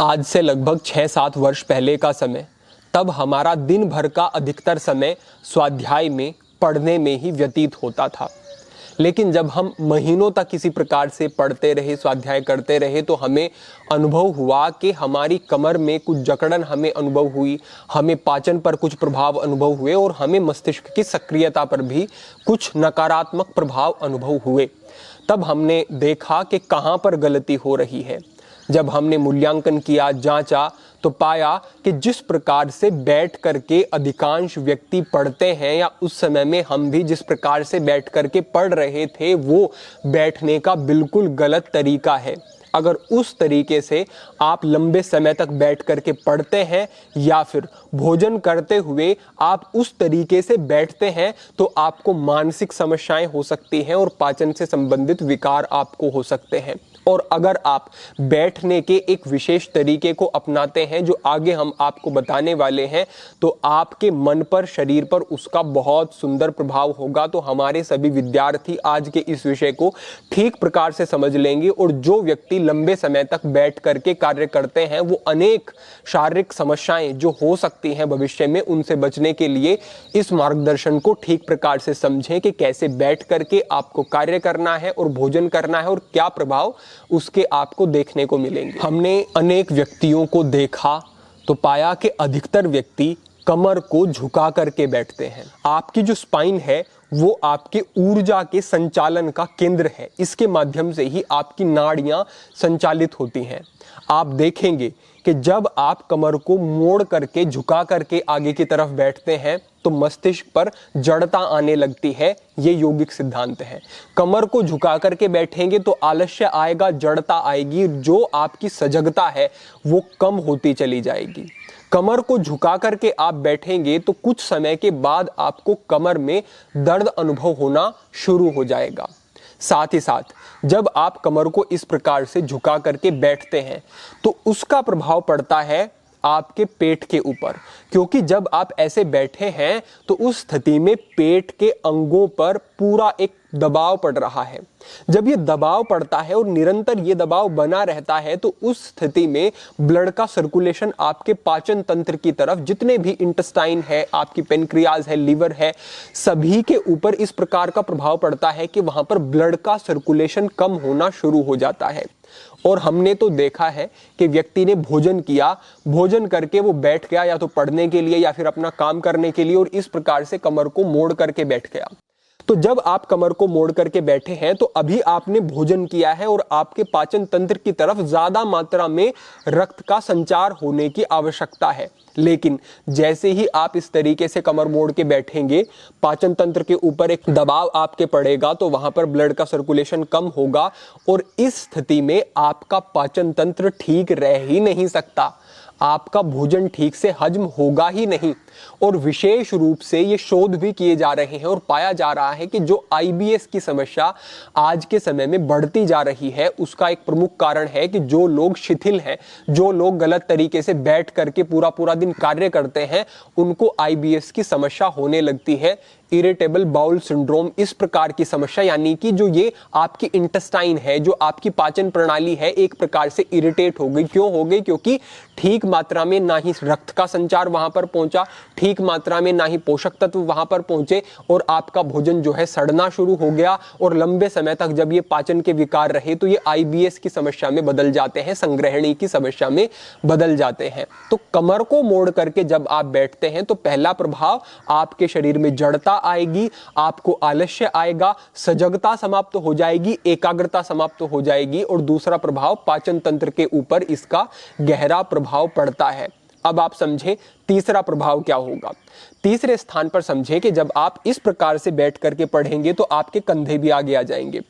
आज से लगभग 6-7 वर्ष पहले का समय, तब हमारा दिन भर का अधिकतर समय स्वाध्याय में, पढ़ने में ही व्यतीत होता था। लेकिन जब हम महीनों तक किसी प्रकार से पढ़ते रहे, स्वाध्याय करते रहे, तो हमें अनुभव हुआ कि हमारी कमर में कुछ जकड़न हमें अनुभव हुई, हमें पाचन पर कुछ प्रभाव अनुभव हुए और हमें मस्तिष्क की सक्रियता पर भी कुछ नकारात्मक प्रभाव अनुभव हुए। तब हमने देखा कि कहाँ पर गलती हो रही है। जब हमने मूल्यांकन किया, जांचा, तो पाया कि जिस प्रकार से बैठ करके अधिकांश व्यक्ति पढ़ते हैं, या उस समय में हम भी जिस प्रकार से बैठ करके पढ़ रहे थे, वो बैठने का बिल्कुल गलत तरीका है। अगर उस तरीके से आप लंबे समय तक बैठ करके पढ़ते हैं या फिर भोजन करते हुए आप उस तरीके से बैठते हैं, तो आपको मानसिक समस्याएं हो सकती हैं और पाचन से संबंधित विकार आपको हो सकते हैं। और अगर आप बैठने के एक विशेष तरीके को अपनाते हैं, जो आगे हम आपको बताने वाले हैं, तो आपके मन पर, शरीर पर उसका बहुत सुंदर प्रभाव होगा। तो हमारे सभी विद्यार्थी आज के इस विषय को ठीक प्रकार से समझ लेंगे और जो व्यक्ति लंबे समय तक बैठ करके कार्य करते हैं, वो अनेक शारीरिक समस्याएं जो हो सकती हैं भविष्य में, उनसे बचने के लिए इस मार्गदर्शन को ठीक प्रकार से समझें कि कैसे बैठ करके आपको कार्य करना है और भोजन करना है और क्या प्रभाव उसके आपको देखने को मिलेंगे। हमने अनेक व्यक्तियों को देखा तो पाया कि अधिकतर व्यक्ति कमर को झुका करके बैठते हैं। आपकी जो स्पाइन है वो आपके ऊर्जा के संचालन का केंद्र है। इसके माध्यम से ही आपकी नाड़ियां संचालित होती हैं। आप देखेंगे कि जब आप कमर को मोड़ करके, झुका करके आगे की तरफ बैठते हैं, तो मस्तिष्क पर जड़ता आने लगती है। ये यौगिक सिद्धांत है। कमर को झुका करके बैठेंगे तो आलस्य आएगा, जड़ता आएगी, जो आपकी सजगता है वो कम होती चली जाएगी। कमर को झुका करके आप बैठेंगे तो कुछ समय के बाद आपको कमर में दर्द अनुभव होना शुरू हो जाएगा। साथ ही साथ जब आप कमर को इस प्रकार से झुका करके बैठते हैं, तो उसका प्रभाव पड़ता है आपके पेट के ऊपर, क्योंकि जब आप ऐसे बैठे हैं तो उस स्थिति में पेट के अंगों पर पूरा एक दबाव पड़ रहा है। जब ये दबाव पड़ता है और निरंतर ये दबाव बना रहता है, तो उस स्थिति में ब्लड का सर्कुलेशन आपके पाचन तंत्र की तरफ, जितने भी इंटेस्टाइन है, आपकी पेनक्रियाज है, लीवर है, सभी के ऊपर इस प्रकार का प्रभाव पड़ता है कि वहां पर ब्लड का सर्कुलेशन कम होना शुरू हो जाता है। और हमने तो देखा है कि व्यक्ति ने भोजन किया, भोजन करके वो बैठ गया या तो पढ़ने के लिए या फिर अपना काम करने के लिए, और इस प्रकार से कमर को मोड़ करके बैठ गया। तो जब आप कमर को मोड़ करके बैठे हैं, तो अभी आपने भोजन किया है और आपके पाचन तंत्र की तरफ ज्यादा मात्रा में रक्त का संचार होने की आवश्यकता है। लेकिन जैसे ही आप इस तरीके से कमर मोड़ के बैठेंगे, पाचन तंत्र के ऊपर एक दबाव आपके पड़ेगा, तो वहां पर ब्लड का सर्कुलेशन कम होगा और इस स्थिति में आपका पाचन तंत्र ठीक रह ही नहीं सकता। आपका भोजन ठीक से हजम होगा ही नहीं। और विशेष रूप से ये शोध भी किए जा रहे हैं और पाया जा रहा है कि जो आईबीएस की समस्या आज के समय में बढ़ती जा रही है, उसका एक प्रमुख कारण है कि जो लोग शिथिल हैं, जो लोग गलत तरीके से बैठ करके पूरा पूरा दिन कार्य करते हैं, उनको आईबीएस की समस्या होने लगती है। इरिटेबल बाउल सिंड्रोम, इस प्रकार की समस्या, यानी कि जो ये आपकी इंटेस्टाइन है, जो आपकी पाचन प्रणाली है, एक प्रकार से इरिटेट हो गई। क्यों हो गई? क्योंकि ठीक मात्रा में ना ही रक्त का संचार वहां पर पहुंचा, ठीक मात्रा में ना ही पोषक तत्व वहां पर पहुंचे, और आपका भोजन जो है सड़ना शुरू हो गया। और लंबे समय तक जब ये पाचन के विकार रहे, तो ये आईबीएस की समस्या में बदल जाते हैं, संग्रहणी की समस्या में बदल जाते हैं। तो कमर को मोड़ करके जब आप बैठते हैं, तो पहला प्रभाव आपके शरीर में जड़ता आएगी, आपको आलस्य आएगा, सजगता समाप्त हो जाएगी, एकाग्रता समाप्त हो जाएगी। और दूसरा प्रभाव पाचन तंत्र के ऊपर इसका गहरा प्रभाव पड़ता है। अब आप समझें तीसरा प्रभाव क्या होगा। तीसरे स्थान पर समझें कि जब आप इस प्रकार से बैठ करके पढ़ेंगे, तो आपके कंधे भी आगे आ जाएंगे।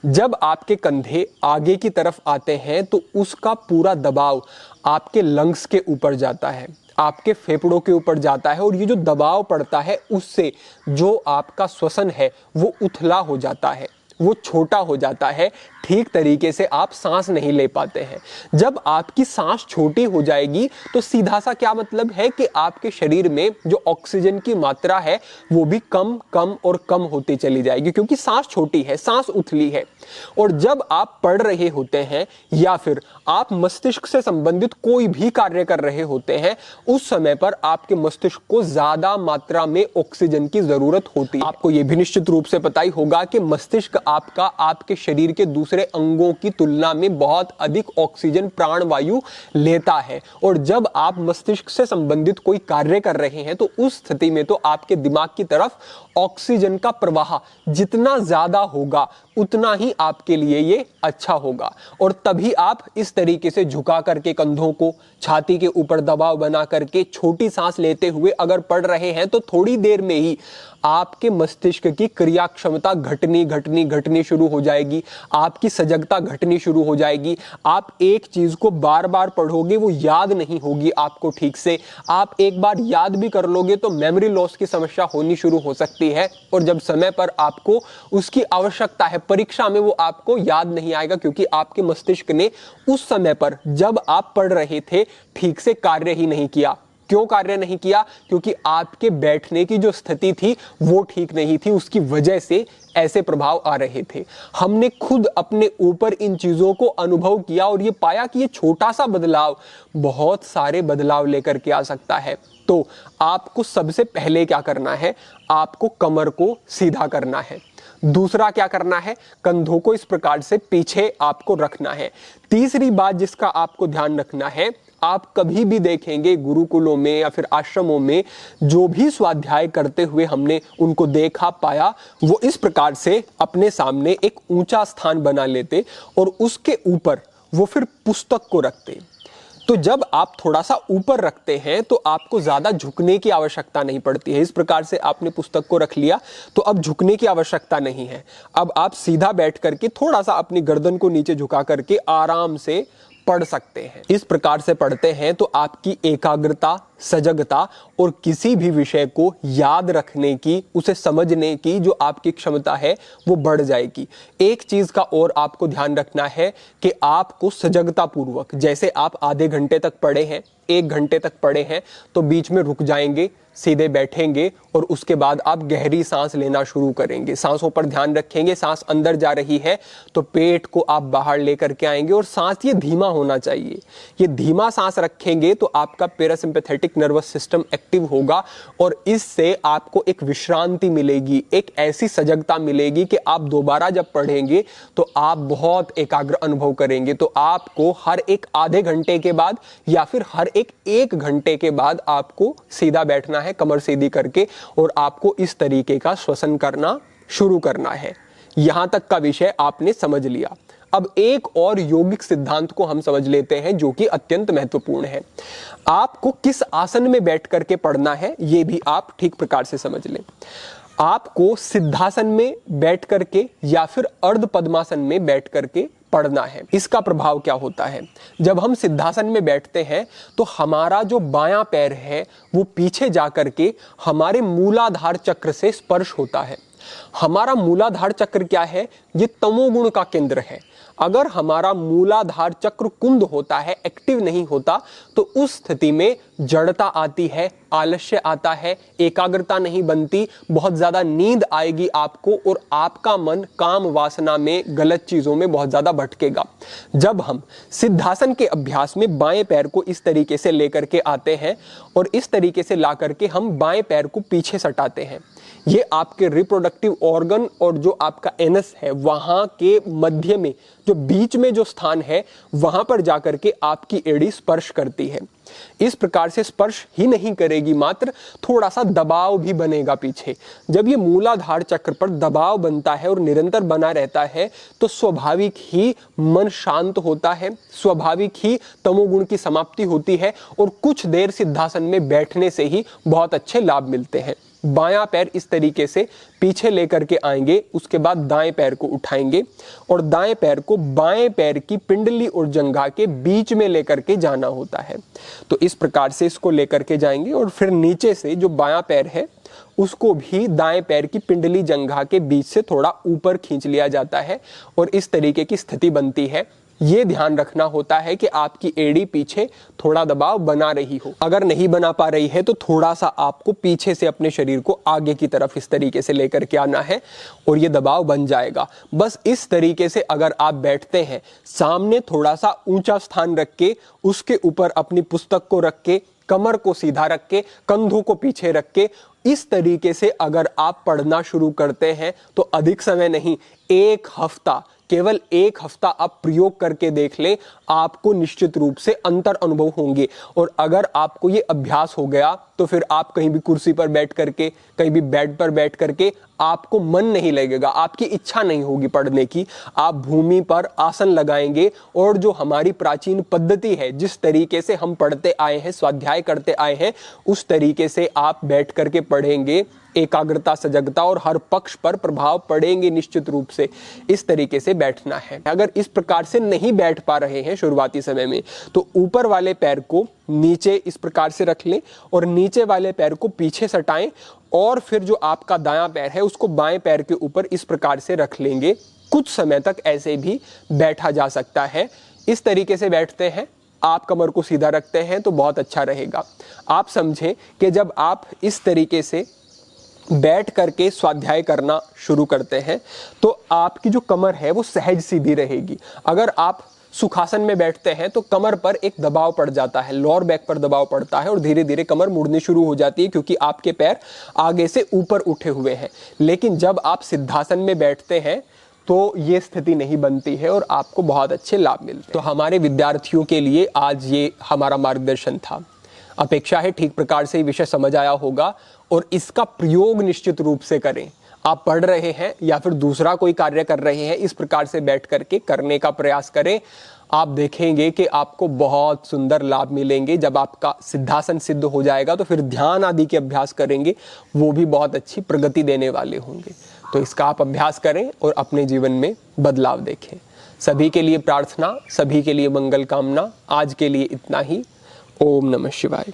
जब आपके कंधे आगे की तरफ आते हैं, तो उसका पूरा दबाव आपके लंग्स के ऊपर जाता है, आपके फेफड़ों के ऊपर जाता है, और ये जो दबाव पड़ता है, उससे जो आपका श्वसन है वो उथला हो जाता है, वो छोटा हो जाता है, ठीक तरीके से आप सांस नहीं ले पाते हैं। जब आपकी सांस छोटी हो जाएगी तो सीधा सा क्या मतलब है कि आपके शरीर में जो ऑक्सीजन की मात्रा है वो भी कम कम और कम होती चली जाएगी, क्योंकि सांस छोटी है, सांस उथली है। और जब आप पढ़ रहे होते हैं या फिर आप मस्तिष्क से संबंधित कोई भी कार्य कर रहे होते हैं, उस समय पर आपके मस्तिष्क को ज्यादा मात्रा में ऑक्सीजन की जरूरत होती है। आपको यह भी निश्चित रूप से पता ही होगा कि मस्तिष्क आपका आपके शरीर के दूसरे अंगों की तुलना में बहुत अधिक ऑक्सीजन प्राणवायु लेता है। और जब आप मस्तिष्क से संबंधित कोई कार्य कर रहे हैं तो उस स्थिति में तो आपके दिमाग की तरफ ऑक्सीजन का प्रवाह जितना ज्यादा होगा उतना ही आपके लिए ये अच्छा होगा। और तभी आप इस तरीके से झुका करके कंधों को छाती के ऊपर दबाव बना करके छोटी सांस लेते हुए अगर पढ़ रहे हैं तो थोड़ी देर में ही आपके मस्तिष्क की क्रिया क्षमता घटनी शुरू हो जाएगी, आपकी सजगता घटनी शुरू हो जाएगी। आप एक चीज को बार बार पढ़ोगे, वो याद नहीं होगी आपको ठीक से। आप एक बार याद भी कर लोगे तो मेमोरी लॉस की समस्या होनी शुरू हो सकती है। और जब समय पर आपको उसकी आवश्यकता है, परीक्षा में वो आपको याद नहीं आएगा, क्योंकि आपके मस्तिष्क ने उस समय पर जब आप पढ़ रहे थे ठीक से कार्य ही नहीं किया। क्यों कार्य नहीं किया? क्योंकि आपके बैठने की जो स्थिति थी वो ठीक नहीं थी, उसकी वजह से ऐसे प्रभाव आ रहे थे। हमने खुद अपने ऊपर इन चीजों को अनुभव किया और ये पाया कि ये छोटा सा बदलाव बहुत सारे बदलाव लेकर के आ सकता है। तो आपको सबसे पहले क्या करना है? आपको कमर को सीधा करना है। दूसरा क्या करना है? कंधों को इस प्रकार से पीछे आपको रखना है। तीसरी बात जिसका आपको ध्यान रखना है, आप कभी भी देखेंगे गुरुकुलों में या फिर आश्रमों में जो भी स्वाध्याय करते हुए हमने उनको देखा पाया, वो इस प्रकार से अपने सामने एक ऊंचा स्थान बना लेते और उसके ऊपर वो फिर पुस्तक को रखते। तो जब आप थोड़ा सा ऊपर रखते हैं तो आपको ज्यादा झुकने की आवश्यकता नहीं पड़ती है। इस प्रकार से आपने पुस्तक को रख लिया तो अब झुकने की आवश्यकता नहीं है। अब आप सीधा बैठ करके थोड़ा सा अपनी गर्दन को नीचे झुका करके आराम से पढ़ सकते हैं। इस प्रकार से पढ़ते हैं तो आपकी एकाग्रता, सजगता और किसी भी विषय को याद रखने की, उसे समझने की जो आपकी क्षमता है वो बढ़ जाएगी। एक चीज का और आपको ध्यान रखना है कि आपको सजगता पूर्वक, जैसे आप आधे घंटे तक पढ़े हैं, 1 घंटे तक पढ़े हैं, तो बीच में रुक जाएंगे, सीधे बैठेंगे और उसके बाद आप गहरी सांस लेना शुरू करेंगे। सांसों पर ध्यान रखेंगे। सांस अंदर जा रही है तो पेट को आप बाहर लेकर के आएंगे और सांस ये धीमा होना चाहिए। ये धीमा सांस रखेंगे तो आपका पैरासिम्पैथेटिक नर्वस सिस्टम एक्टिव होगा और इससे आपको एक विश्रांति मिलेगी, एक ऐसी सजगता मिलेगी कि आप दोबारा जब पढ़ेंगे तो आप बहुत एकाग्र अनुभव करेंगे। तो आपको हर एक आधे घंटे के बाद या फिर हर एक घंटे के बाद आपको सीधा बैठना है कमर सीधी करके और आपको इस तरीके का श्वसन करना शुरू करना है। यहां तक का विषय आपने समझ लिया। अब एक और यौगिक सिद्धांत को हम समझ लेते हैं जो कि अत्यंत महत्वपूर्ण है। आपको किस आसन में बैठ करके पढ़ना है ये भी आप ठीक प्रकार से समझ लें। आपको सिद्धासन में बैठ करके या फिर अर्ध पद्मासन में बैठ करके पढ़ना है। इसका प्रभाव क्या होता है? जब हम सिद्धासन में बैठते हैं तो हमारा जो बायां पैर है वो पीछे जाकर के हमारे मूलाधार चक्र से स्पर्श होता है। हमारा मूलाधार चक्र क्या है? ये तमोगुण का केंद्र है। अगर हमारा मूलाधार चक्र कुंद होता है, एक्टिव नहीं होता, तो उस स्थिति में जड़ता आती है, आलस्य आता है, एकाग्रता नहीं बनती, बहुत ज्यादा नींद आएगी आपको और आपका मन काम वासना में, गलत चीजों में बहुत ज्यादा भटकेगा। जब हम सिद्धासन के अभ्यास में बाएं पैर को इस तरीके से लेकर के आते हैं और इस तरीके से ला करके हम बाएं पैर को पीछे सटाते हैं, ये आपके रिप्रोडक्टिव ऑर्गन और जो आपका एनस है वहां के मध्य में, जो बीच में जो स्थान है वहां पर जाकर के आपकी एड़ी स्पर्श करती है। इस प्रकार से स्पर्श ही नहीं करेगी, मात्र थोड़ा सा दबाव भी बनेगा पीछे। जब ये मूलाधार चक्र पर दबाव बनता है और निरंतर बना रहता है तो स्वाभाविक ही मन शांत होता है, स्वाभाविक ही तमोगुण की समाप्ति होती है और कुछ देर सिद्धासन में बैठने से ही बहुत अच्छे लाभ मिलते हैं। बायां पैर इस तरीके से पीछे लेकर के आएंगे, उसके बाद दाएं पैर को उठाएंगे और दाएं पैर को बाएं पैर की पिंडली और जंघा के बीच में लेकर के जाना होता है। तो इस प्रकार से इसको लेकर के जाएंगे और फिर नीचे से जो बायां पैर है उसको भी दाएं पैर की पिंडली जंघा के बीच से थोड़ा ऊपर खींच लिया जाता है और इस तरीके की स्थिति बनती है। ये ध्यान रखना होता है कि आपकी एड़ी पीछे थोड़ा दबाव बना रही हो। अगर नहीं बना पा रही है तो थोड़ा सा आपको पीछे से अपने शरीर को आगे की तरफ इस तरीके से लेकर के आना है और ये दबाव बन जाएगा। बस इस तरीके से अगर आप बैठते हैं, सामने थोड़ा सा ऊंचा स्थान रख के, उसके ऊपर अपनी पुस्तक को रख के, कमर को सीधा रख के, कंधों को पीछे रख के, इस तरीके से अगर आप पढ़ना शुरू करते हैं तो अधिक समय नहीं, एक हफ्ता, केवल एक हफ्ता आप प्रयोग करके देख ले, आपको निश्चित रूप से अंतर अनुभव होंगे। और अगर आपको ये अभ्यास हो गया तो फिर आप कहीं भी कुर्सी पर बैठ करके, कहीं भी बेड पर बैठ करके आपको मन नहीं लगेगा, आपकी इच्छा नहीं होगी पढ़ने की। आप भूमि पर आसन लगाएंगे और जो हमारी प्राचीन पद्धति है, जिस तरीके से हम पढ़ते आए हैं, स्वाध्याय करते आए हैं, उस तरीके से आप बैठ करके पढ़ेंगे, एकाग्रता, सजगता और हर पक्ष पर प्रभाव पड़ेंगे निश्चित रूप से। इस तरीके से बैठना है। अगर इस प्रकार से नहीं बैठ पा रहे हैं शुरुआती समय में तो ऊपर वाले पैर को नीचे इस प्रकार से रख लें और नीचे वाले पैर को पीछे सटाएं और फिर जो आपका दायां पैर है उसको बाएं पैर के ऊपर इस प्रकार से रख लेंगे। कुछ समय तक ऐसे भी बैठा जा सकता है। इस तरीके से बैठते हैं, आप कमर को सीधा रखते हैं तो बहुत अच्छा रहेगा। आप समझें कि जब आप इस तरीके से बैठ करके स्वाध्याय करना शुरू करते हैं तो आपकी जो कमर है वो सहज सीधी रहेगी। अगर आप सुखासन में बैठते हैं तो कमर पर एक दबाव पड़ जाता है, लोअर बैक पर दबाव पड़ता है और धीरे धीरे कमर मुड़नी शुरू हो जाती है क्योंकि आपके पैर आगे से ऊपर उठे हुए हैं। लेकिन जब आप सिद्धासन में बैठते हैं तो ये स्थिति नहीं बनती है और आपको बहुत अच्छे लाभ मिलते हैं। तो हमारे विद्यार्थियों के लिए आज ये हमारा मार्गदर्शन था। अपेक्षा है ठीक प्रकार से ये विषय समझ आया होगा और इसका प्रयोग निश्चित रूप से करें। आप पढ़ रहे हैं या फिर दूसरा कोई कार्य कर रहे हैं, इस प्रकार से बैठ करके करने का प्रयास करें। आप देखेंगे कि आपको बहुत सुंदर लाभ मिलेंगे। जब आपका सिद्धासन सिद्ध हो जाएगा तो फिर ध्यान आदि के अभ्यास करेंगे, वो भी बहुत अच्छी प्रगति देने वाले होंगे। तो इसका आप अभ्यास करें और अपने जीवन में बदलाव देखें। सभी के लिए प्रार्थना, सभी के लिए मंगल कामना। आज के लिए इतना ही। ओम नमः शिवाय।